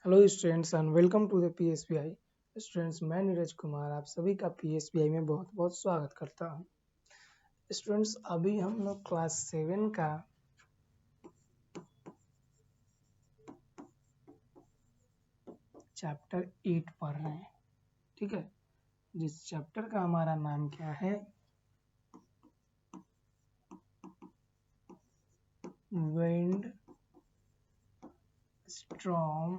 Hello students and welcome to the PSBI. Students, मैं नीरज कुमार आप सभी का पीएसबीआई में बहुत बहुत स्वागत करता हूं। स्टूडेंट्स, अभी हम लोग क्लास 7 का चैप्टर 8 पढ़ रहे हैं। ठीक है, जिस चैप्टर का हमारा नाम क्या है? Wind, storm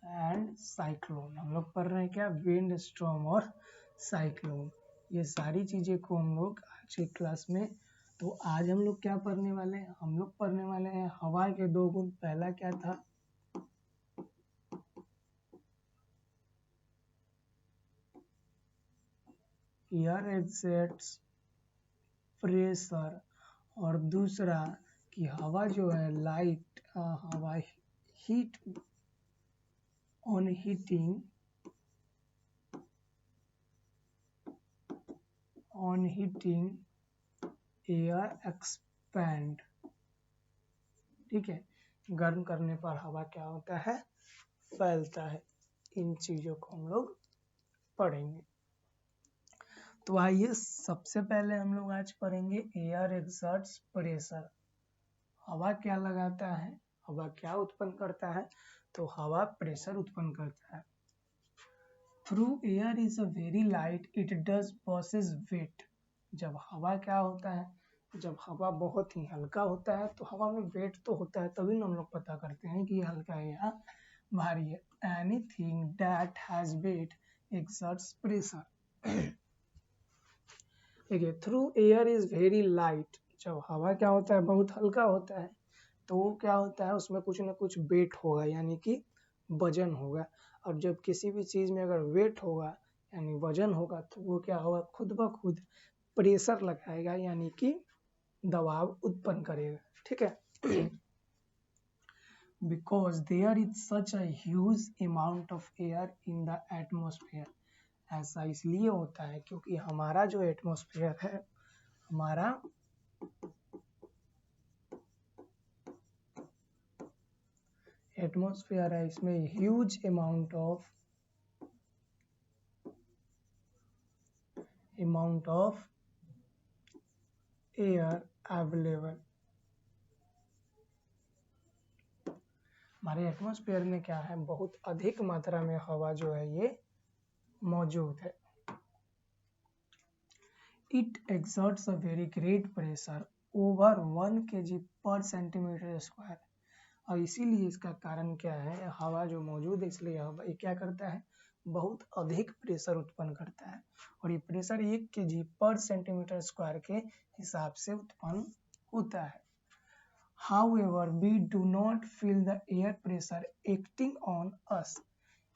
and cyclone. हम लोग पढ़ रहे हैं क्या? विंड, स्टॉर्म और साइक्लोन। ये सारी चीज़ें को हम लोग आज की क्लास में, तो आज हम लोग क्या पढ़ने वाले हैं? हम लोग पढ़ने वाले हैं हवा के दो गुण। पहला क्या था? एयर एग्जैक्ट्स प्रेशर, और दूसरा कि हवा जो है लाइट हवा heat on heating air expand. ठीक है, गर्म करने पर हवा क्या होता है? फैलता है। इन चीज़ों को हम लोग पढ़ेंगे। तो आइए सबसे पहले हम लोग आज पढ़ेंगे एयर एक्सर्ट्स प्रेशर। हवा क्या लगाता है? हवा क्या उत्पन्न करता है? तो हवा प्रेशर उत्पन्न करता है। Through air is a very light it does possess weight. जब हवा क्या होता है? जब हवा बहुत ही हल्का होता है तो हवा में वेट तो होता है, तभी हम लोग पता करते हैं कि ये हल्का है या भारी है। Anything that has weight exerts pressure. देखिए, through air is very light. जब हवा क्या होता है? बहुत हल्का होता है, तो वो क्या होता है? उसमें कुछ ना कुछ वेट होगा, यानी कि वजन होगा। और जब किसी भी चीज़ में अगर वेट होगा यानी वजन होगा, तो वो क्या होगा? खुद ब खुद प्रेशर लगाएगा, यानी कि दबाव उत्पन्न करेगा। ठीक है, because there is such a huge amount of air in the atmosphere. ऐसा इसलिए होता है क्योंकि हमारा जो एटमॉस्फेयर है, हमारा एटमॉस्फेयर है, इसमें huge amount of air available. हमारे एटमॉस्फेयर में क्या है? बहुत अधिक मात्रा में हवा जो है ये मौजूद है। It exerts a very great pressure over 1 kg पर सेंटीमीटर स्क्वायर। और इसीलिए इसका कारण क्या है? हवा जो मौजूद है, इसलिए हवा ये क्या करता है? बहुत अधिक प्रेशर उत्पन्न करता है। और ये प्रेशर 1 kg पर सेंटीमीटर स्क्वायर के हिसाब से उत्पन्न होता है। However, we do not feel the air pressure acting on us.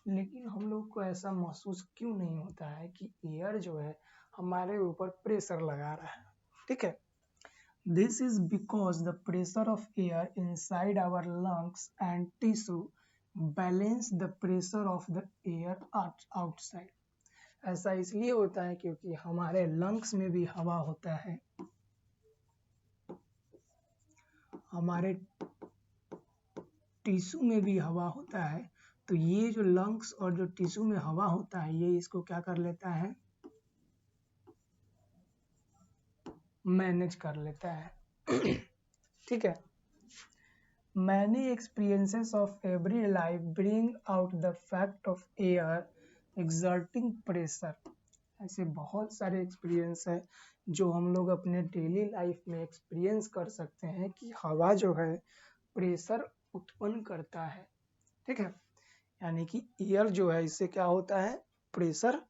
लेकिन हम लोग को ऐसा महसूस क्यों नहीं होता है कि एयर जो है हमारे ऊपर प्रेशर लगा रहा है? ठीक है, this is because the pressure of air inside our lungs and tissue balance the pressure of the air outside. ऐसा इसलिए होता है क्योंकि हमारे लंग्स में भी हवा होता है, हमारे टिश्यू में भी हवा होता है। तो ये जो लंग्स और जो टिश्यू में हवा होता है, ये इसको क्या कर लेता है? मैनेज कर लेता है। ठीक है, many experiences of every life bring out the fact of air exerting pressure. ऐसे बहुत सारे एक्सपीरियंस है जो हम लोग अपने डेली लाइफ में एक्सपीरियंस कर सकते हैं कि हवा जो है प्रेशर उत्पन्न करता है। ठीक है, यानी कि एयर जो है इससे क्या होता है? प्रेशर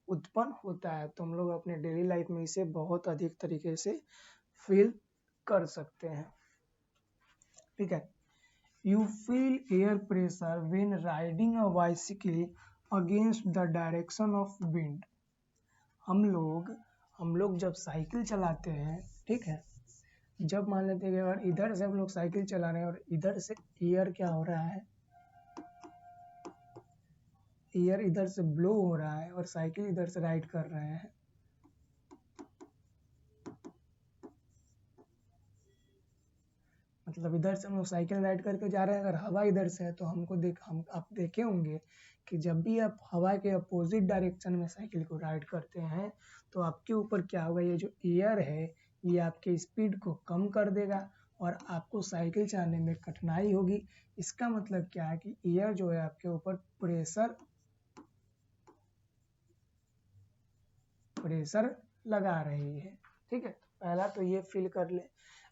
उत्पन्न होता है। तो हम लोग अपने डेली लाइफ में इसे बहुत अधिक तरीके से फील कर सकते हैं। ठीक है, you feel air pressure when riding a bicycle against the direction of wind. हम लोग जब साइकिल चलाते हैं, ठीक है, जब मान लेते हैं कि अगर इधर से हम लोग साइकिल चला रहे हैं और इधर से एयर क्या हो रहा है? एयर इधर से ब्लो हो रहा है और साइकिल इधर से राइड कर रहे हैं। मतलब इधर से हम लोग साइकिल राइड करके जा रहे हैं, अगर हवा इधर से है तो हम आप देखे होंगे कि जब भी आप हवा के अपोजिट डायरेक्शन में साइकिल को राइड करते हैं तो आपके ऊपर क्या होगा, ये जो एयर है ये आपके स्पीड को कम कर देगा और आपको साइकिल चलाने में कठिनाई होगी। इसका मतलब क्या है कि एयर जो है आपके ऊपर प्रेशर लगा रही है। ठीक है, पहला तो ये फील कर ले।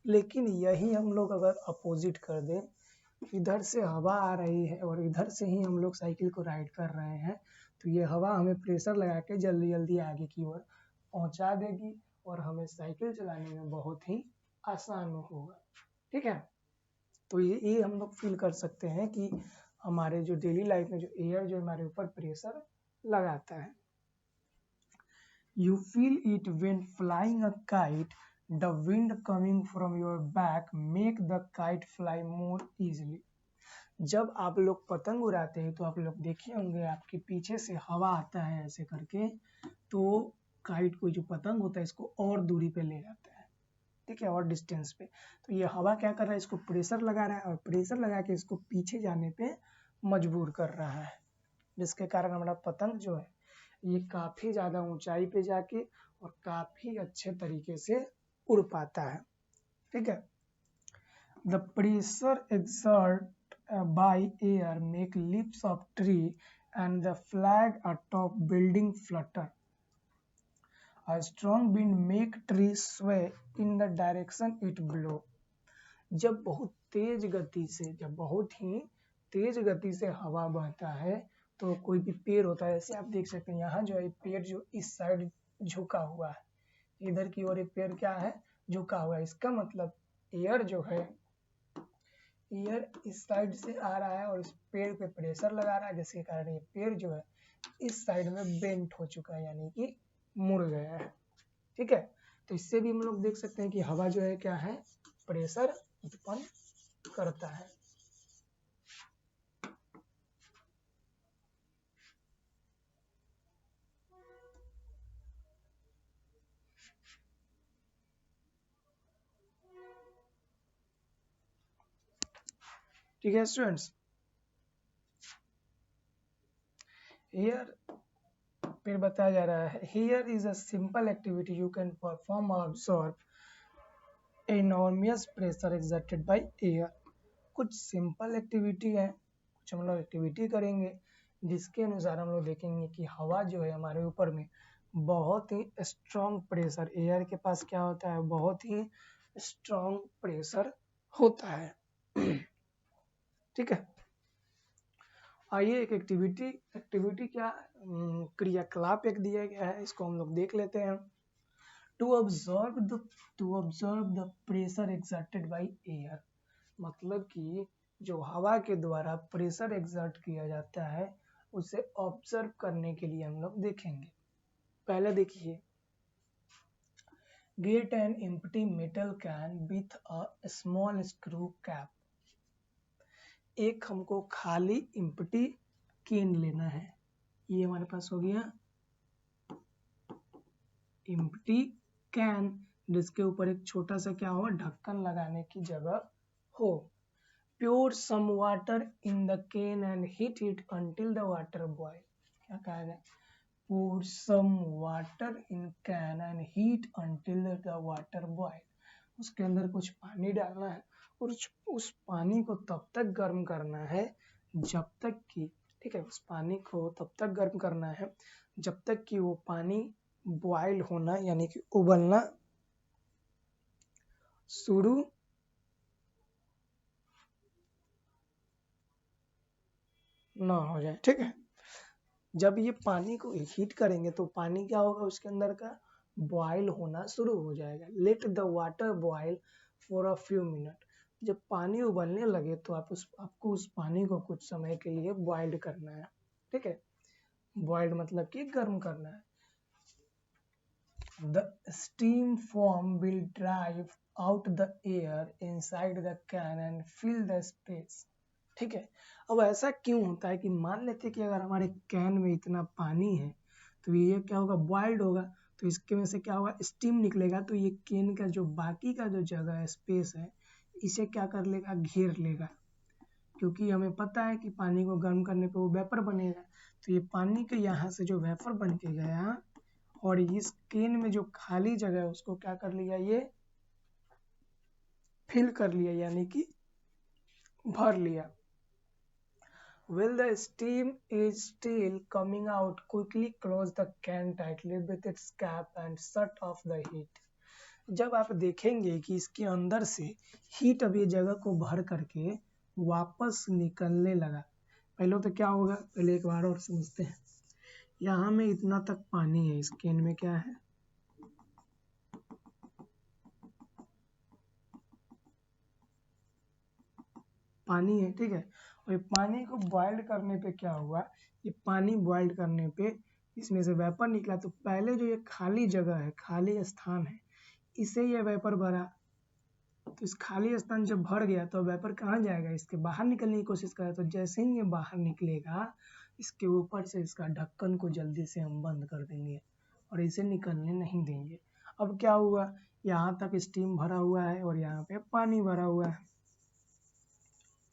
लेकिन यही हम लोग अगर अपोजिट कर दें, इधर से हवा आ रही है और इधर से ही हम लोग साइकिल को राइड कर रहे हैं, तो ये हवा हमें प्रेशर लगा के जल्दी जल्दी आगे की ओर पहुंचा देगी और हमें साइकिल चलाने में बहुत ही आसान होगा। ठीक है, तो ये हम लोग फील कर सकते हैं कि हमारे जो डेली लाइफ में जो एयर जो हमारे ऊपर प्रेशर लगाता है। You feel it when flying a kite. The wind coming from your back make the kite fly more easily. जब आप लोग पतंग उड़ाते हैं तो आप लोग देखे होंगे आपके पीछे से हवा आता है ऐसे करके, तो काइट को जो पतंग होता है इसको और दूरी पे ले जाता है। ठीक है, और डिस्टेंस पे। तो ये हवा क्या कर रहा है, इसको प्रेशर लगा रहा है और प्रेशर लगा के इसको पीछे जाने पे मजबूर कर रहा है, जिसके कारण हमारा पतंग जो है ये काफी ज्यादा ऊंचाई पे जाके और काफी अच्छे तरीके से उड़ पाता है। ठीक है, the pressure exert by air make lips of tree and the flag atop building Flutter. A strong wind make trees sway in the direction it blow. जब बहुत ही तेज गति से हवा बहता है तो कोई भी पेड़ होता है, जैसे आप देख सकते हैं यहाँ जो है पेड़ जो इस साइड झुका हुआ है, इधर की ओर एक पेड़ क्या है, झुका हुआ है। इसका मतलब एयर जो है, एयर इस साइड से आ रहा है और इस पेड़ पे प्रेशर लगा रहा है, जिसके कारण ये पेड़ जो है इस साइड में बेंट हो चुका है, यानी कि मुड़ गया है। ठीक है, तो इससे भी हम लोग देख सकते हैं कि हवा जो है क्या है, प्रेशर उत्पन्न करता है। ठीक है स्टूडेंट्स, हियर फिर बताया जा रहा है, here is a simple activity you can perform और observe enormous pressure exerted by air. कुछ सिंपल एक्टिविटी है, कुछ हम लोग एक्टिविटी करेंगे जिसके अनुसार हम लोग देखेंगे कि हवा जो है हमारे ऊपर में बहुत ही स्ट्रॉन्ग प्रेशर, एयर के पास क्या होता है, बहुत ही स्ट्रॉन्ग प्रेशर होता है। ठीक है, आइए एक एक्टिविटी क्या क्रियाकलाप एक दिया गया है, इसको हम लोग देख लेते हैं। To observe the pressure exerted by air, मतलब कि जो हवा के द्वारा प्रेशर एक्सर्ट किया जाता है उसे ऑब्जर्व करने के लिए हम लोग देखेंगे। पहले देखिए, get an empty metal can with a small screw cap. एक हमको खाली एम्प्टी कैन लेना है, ये हमारे पास हो गया एम्प्टी कैन, जिसके ऊपर एक छोटा सा क्या हो, ढक्कन लगाने की जगह हो। Pour some water in the can and heat it until the water boil. क्या कहा गया, pour some water in can and heat until the water boil. उसके अंदर कुछ पानी डालना है और उस पानी को तब तक गर्म करना है जब तक कि, ठीक है, उस पानी को तब तक गर्म करना है जब तक कि वो पानी बॉयल होना यानी कि उबलना शुरू ना हो जाए। ठीक है, जब ये पानी को हीट करेंगे तो पानी क्या होगा, उसके अंदर का बॉयल होना शुरू हो जाएगा। Let the water boil for a few minute. जब पानी उबलने लगे तो आपको उस पानी को कुछ समय के लिए बॉइल्ड करना है। ठीक है, बॉइल्ड मतलब कि गर्म करना है। The steam form will drive out the air inside the can and fill the space. ठीक है, अब ऐसा क्यों होता है कि मान लेते हैं कि अगर हमारे कैन में इतना पानी है तो ये क्या होगा, बॉइल्ड होगा, तो इसके में से क्या होगा, स्टीम निकलेगा, तो ये कैन का जो बाकी का जो जगह है, स्पेस है, इसे क्या कर लेगा, घेर लेगा, क्योंकि हमें पता है कि पानी को गर्म करने पे वो वेपर बनेगा। तो ये पानी के यहाँ से जो वेपर बन के गया और इस केन में जो खाली जगह है उसको क्या कर लिया, ये फिल कर लिया, यानी कि भर लिया। While the steam is still coming out, quickly close the can tightly with its cap and shut off the heat. जब आप देखेंगे कि इसके अंदर से हीट अब ये जगह को भर करके वापस निकलने लगा, पहले तो क्या होगा, पहले एक बार और समझते हैं। यहाँ में इतना तक पानी है, इस कैन में क्या है, पानी है, ठीक है। और ये पानी को बॉइल्ड करने पे क्या हुआ, ये पानी बॉइल्ड करने पे इसमें से वेपर निकला, तो पहले जो ये खाली जगह है, खाली स्थान है, इसे ये वेपर भरा। तो इस खाली स्थान जब भर गया तो वेपर कहाँ जाएगा, इसके बाहर निकलने की कोशिश करा। तो जैसे ही ये बाहर निकलेगा, इसके ऊपर से इसका ढक्कन को जल्दी से हम बंद कर देंगे और इसे निकलने नहीं देंगे। अब क्या हुआ, यहाँ तक स्टीम भरा हुआ है और यहाँ पे पानी भरा हुआ है,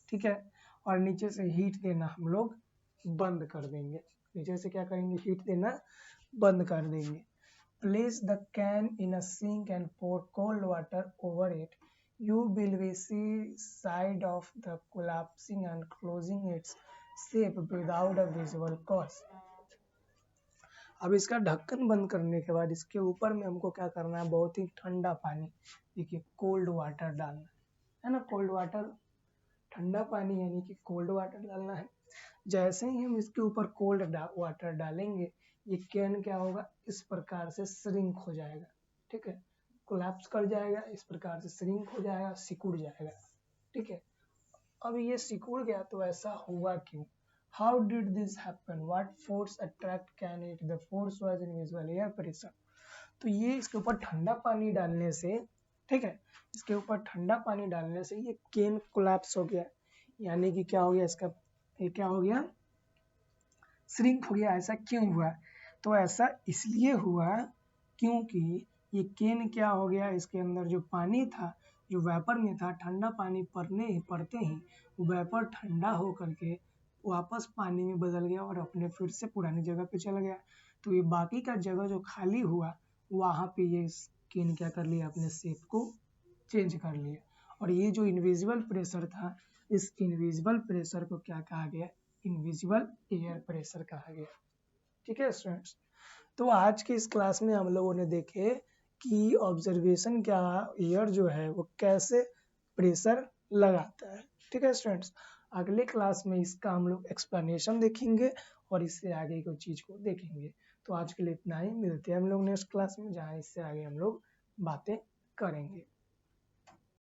ठीक है। और नीचे से हीट देना हम लोग बंद कर देंगे, नीचे से क्या करेंगे, हीट देना बंद कर देंगे। Place the can in a sink and pour cold water over it. You will see side of the collapsing and closing its shape without a visible cause. अब इसका ढक्कन बंद करने के बाद इसके ऊपर में हमको क्या करना है, बहुत ही ठंडा पानी, देखिए कोल्ड वाटर डालना है ना, कोल्ड वाटर, ठंडा पानी यानी कि कोल्ड वाटर डालना है। जैसे ही हम इसके ऊपर कोल्ड वाटर डालेंगे, ये कैन क्या होगा, इस प्रकार से श्रिंक हो जाएगा, ठीक है, कोलैप्स कर जाएगा, इस प्रकार से श्रिंक हो जाएगा, सिकुड़ जाएगा, ठीक है। अब ये सिकुड़ गया तो ऐसा हुआ क्यों, how did this happen, what force attract can it, the force was invisible air pressure. तो ये इसके ऊपर ठंडा पानी डालने से, ठीक है, इसके ऊपर ठंडा पानी डालने से ये कैन कोलैप्स हो गया, यानी कि क्या हो गया, इसका ये क्या हो गया, श्रिंक हो गया। ऐसा क्यों हुआ, तो ऐसा इसलिए हुआ क्योंकि ये कैन क्या हो गया, इसके अंदर जो पानी था, जो वेपर में था, ठंडा पानी पड़ते ही वो वेपर ठंडा हो करके वापस पानी में बदल गया और अपने फिर से पुरानी जगह पे चला गया। तो ये बाकी का जगह जो खाली हुआ, वहाँ पे ये कैन क्या कर लिया, अपने शेप को चेंज कर लिया। और ये जो इनविजिबल प्रेशर था, इस इनविजिबल प्रेशर को क्या कहा गया, इनविजिबल एयर प्रेशर कहा गया, ठीक है स्टूडेंट्स। तो आज के इस क्लास में हम लोगों ने देखे कि ऑब्जर्वेशन क्या, एयर जो है वो कैसे प्रेशर लगाता है, ठीक है स्टूडेंट्स। अगले क्लास में इसका हम लोग एक्सप्लेनेशन देखेंगे और इससे आगे कोई चीज़ को देखेंगे। तो आज के लिए इतना ही, मिलते हैं हम लोग नेक्स्ट क्लास में, जहाँ इससे आगे हम लोग बातें करेंगे।